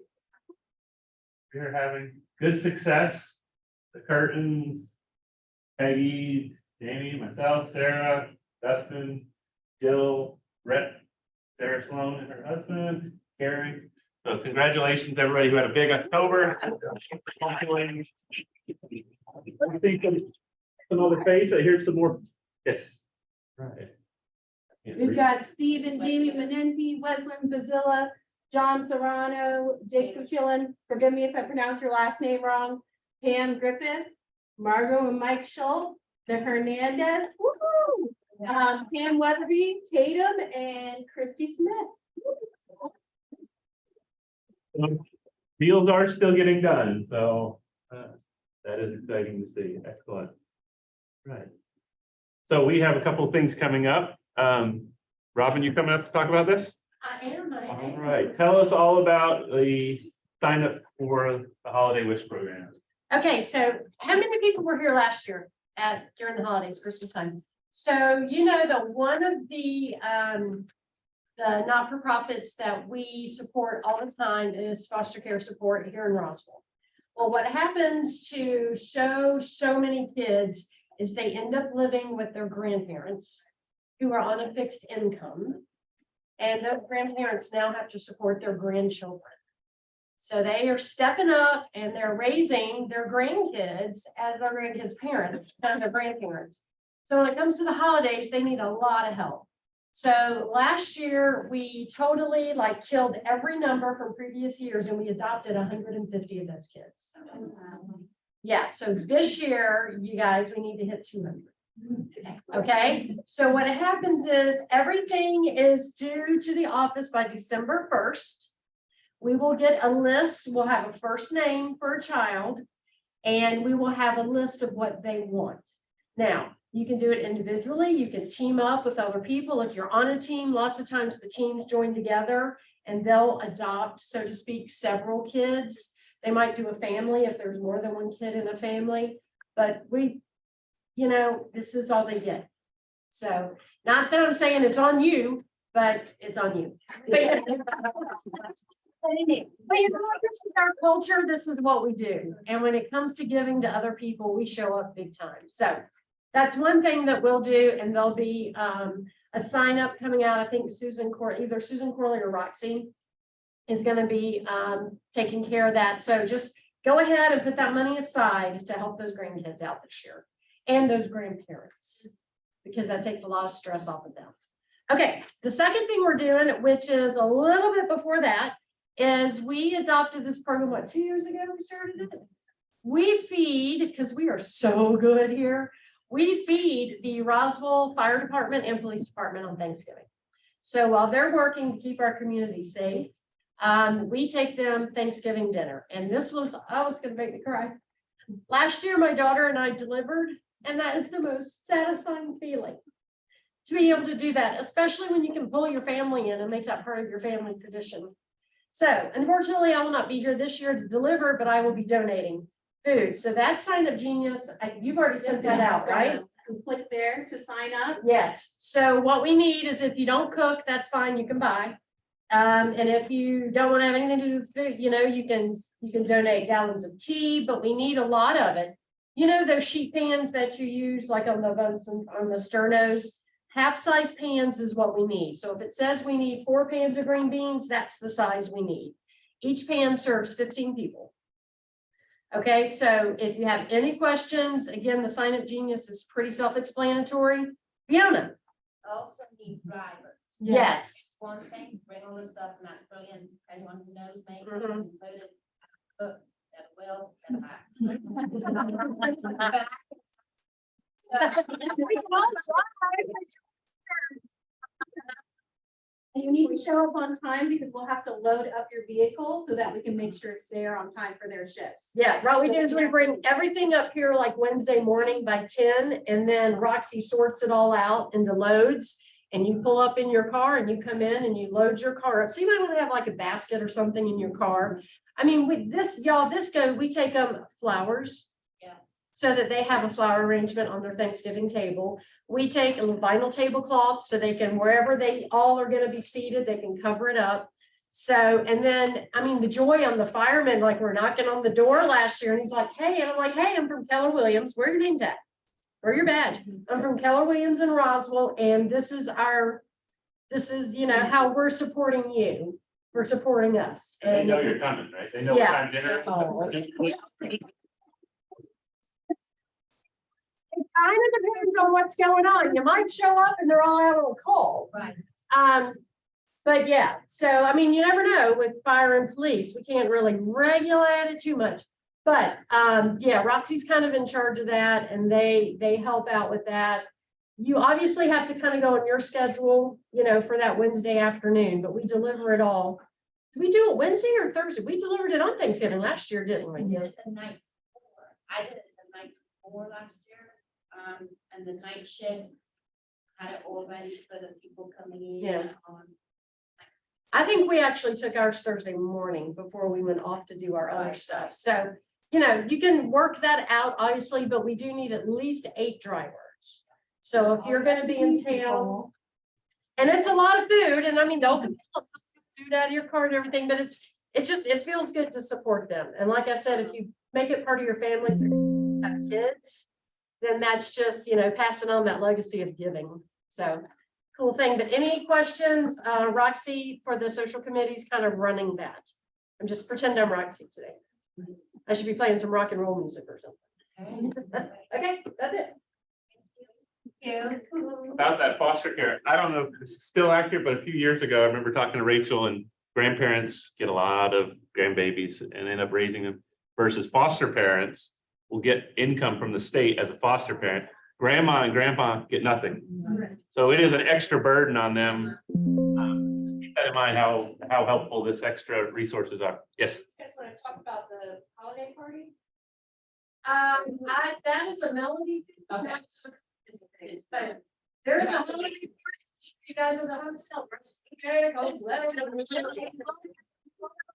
We're having good success. The curtains, Peggy, Jamie, myself, Sarah, Dustin, Jill, Brett, Sarah Sloan and her husband, Carrie. So congratulations, everybody who had a big October. I think some other face, I hear some more. Yes. Right. We've got Steve and Jamie Menenti, Wesley Bazilla, John Serrano, Jake Cuchillin, forgive me if I pronounce your last name wrong, Pam Griffith, Margot and Mike Schultz, the Hernandez, Pam Weatherby, Tatum, and Christy Smith. Deals are still getting done, so that is exciting to see. Excellent. Right. So we have a couple of things coming up. Robin, you coming up to talk about this? I am. All right. Tell us all about the sign up for the Holiday Wish program. Okay, so how many people were here last year during the holidays, Christmas time? So you know that one of the the not-for-profits that we support all the time is foster care support here in Roswell. Well, what happens to so many kids is they end up living with their grandparents who are on a fixed income. And those grandparents now have to support their grandchildren. So they are stepping up and they're raising their grandkids as their grandkids' parents and their grandparents. So when it comes to the holidays, they need a lot of help. So last year, we totally like killed every number from previous years and we adopted 150 of those kids. Yeah, so this year, you guys, we need to hit 200. Okay, so what happens is everything is due to the office by December 1st. We will get a list, we'll have a first name for a child, and we will have a list of what they want. Now, you can do it individually, you can team up with other people. If you're on a team, lots of times the teams join together and they'll adopt, so to speak, several kids. They might do a family if there's more than one kid in a family, but this is all they get. So not that I'm saying it's on you, but it's on you. But this is our culture. This is what we do. And when it comes to giving to other people, we show up big time. So that's one thing that we'll do. And there'll be a sign up coming out. I think either Susan Corley or Roxy is going to be taking care of that. So just go ahead and put that money aside to help those grandkids out this year and those grandparents, because that takes a lot of stress off of them. Okay, the second thing we're doing, which is a little bit before that, is we adopted this program, 2 years ago we started it? We feed, because we are so good here, we feed the Roswell Fire Department and Police Department on Thanksgiving. So while they're working to keep our community safe, we take them Thanksgiving dinner. And this was, it's gonna make me cry. Last year, my daughter and I delivered, and that is the most satisfying feeling to be able to do that, especially when you can pull your family in and make that part of your family tradition. So unfortunately, I will not be here this year to deliver, but I will be donating food. So that Sign Up Genius, you've already sent that out, right? Click there to sign up. Yes. So what we need is, if you don't cook, that's fine, you can buy. And if you don't want to have anything to do with food, you can donate gallons of tea, but we need a lot of it. Those sheet pans that you use like on the boats and on the sternos, half-size pans is what we need. So if it says we need 4 pans of green beans, that's the size we need. Each pan serves 15 people. Okay, so if you have any questions, again, the Sign Up Genius is pretty self-explanatory. Fiona. Also need drivers. Yes. One thing, bring all the stuff, not brilliant, anyone who knows me, Mhm. put it, that will, and And you need to show up on time because we'll have to load up your vehicle so that we can make sure it's there on time for their shifts. Yeah, what we do is we bring everything up here like Wednesday morning by 10, and then Roxy sorts it all out into loads. And you pull up in your car and you come in and you load your car up. So you might want to have like a basket or something in your car. I mean, with this, we take them flowers. Yeah. So that they have a flower arrangement on their Thanksgiving table. We take a vinyl tablecloth so they can, wherever they all are going to be seated, they can cover it up. So, and then, I mean, the joy on the firemen, like we're knocking on the door last year and he's like, hey, and I'm like, hey, I'm from Keller Williams. Where your name tag? Or your badge. I'm from Keller Williams in Roswell, and this is how we're supporting you for supporting us. They And know you're coming, right? They know what Yeah. time dinner is. it kind of depends on what's going on. You might show up and they're all out on a call. Right. But yeah, so I mean, you never know with fire and police. We can't really regulate it too much. But yeah, Roxy's kind of in charge of that, and they help out with that. You obviously have to kind of go on your schedule, for that Wednesday afternoon, but we deliver it all. Did we do it Wednesday or Thursday? We delivered it on Thanksgiving last year, didn't we? did it the night before. I did it the night before last year. And the night shift had it all ready for the people coming in. Yeah. I think we actually took ours Thursday morning before we went off to do our other stuff. So, you can work that out, obviously, but we do need at least 8 drivers. So if you're going to be in town, And it's a lot of food, and I mean, they'll food out of your cart and everything, but it feels good to support them. And like I said, if you make it part of your family, have kids, then that's just, passing on that legacy of giving. So cool thing. But any questions? Roxy for the social committee is kind of running that. I'm just pretend I'm Roxy today. I should be playing some rock and roll music or something. Okay, that's it. About that foster care, I don't know if it's still accurate, but a few years ago, I remember talking to Rachel, and grandparents get a lot of grandbabies and end up raising them versus foster parents will get income from the state as a foster parent. Grandma and grandpa get nothing. So it is an extra burden on them. Just keep that in mind, how helpful this extra resources are. Yes. You guys want to talk about the holiday party? That is a melody. Okay. But there is a melody. You guys are the hotel.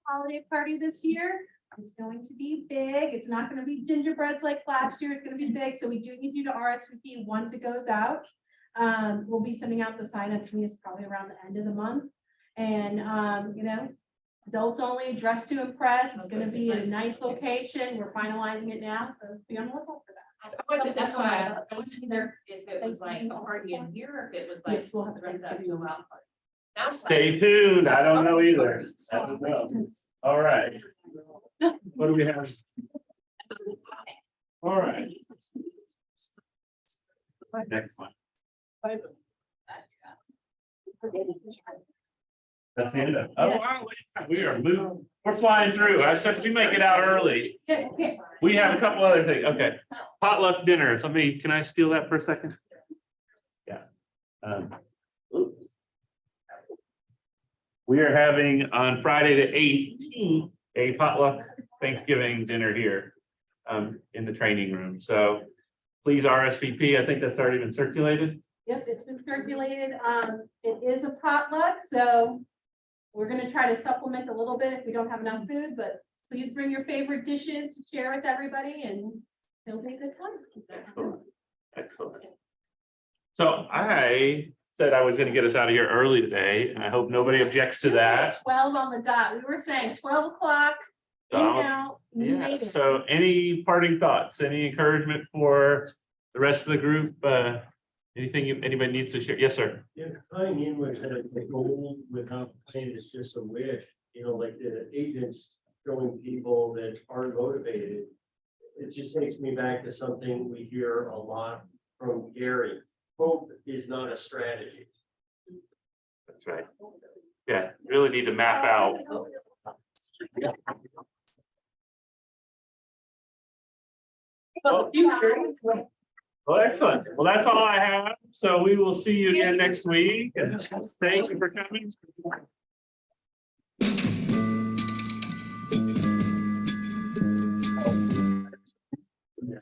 Holiday party this year. It's going to be big. It's not going to be gingerbreads like last year. It's going to be big. So we do need you to RSVP once it goes out. We'll be sending out the sign up to me probably around the end of the month. And adults only, dress to impress. It's going to be a nice location. We're finalizing it now. So be on the lookout for that. That's why I was either if it was like a party in here, or if it was like. Yes, we'll have to dress up, go out party. That's Stay tuned. I don't know either. I don't know. All right. What do we have? All right. Next one. That's the end of it. Oh, wow, we are moving. We're flying through. I said we make it out early. We have a couple other things. Okay. Potluck dinner. Can I steal that for a second? Yeah. Oops. We are having on Friday the 18th, a potluck Thanksgiving dinner here in the training room. So please RSVP. I think that's already been circulated. Yep, it's been circulated. It is a potluck, so we're gonna try to supplement a little bit if we don't have enough food, but please bring your favorite dishes to share with everybody, and it'll be a good time. Excellent. Excellent. So I said I was gonna get us out of here early today, and I hope nobody objects to that. 12 on the dot. We were saying 12 o'clock. In now, you Yeah, made it. so any parting thoughts, any encouragement for the rest of the group? Anything anybody needs to share? Yes, sir. Yeah, tying in with the goal without saying it's just a wish, like the agents showing people that are motivated. It just takes me back to something we hear a lot from Gary. Hope is not a strategy. That's right. Yeah, really need to map out. But the future. Well, excellent. Well, that's all I have. So we will see you again next week. And thank you for coming. Yeah.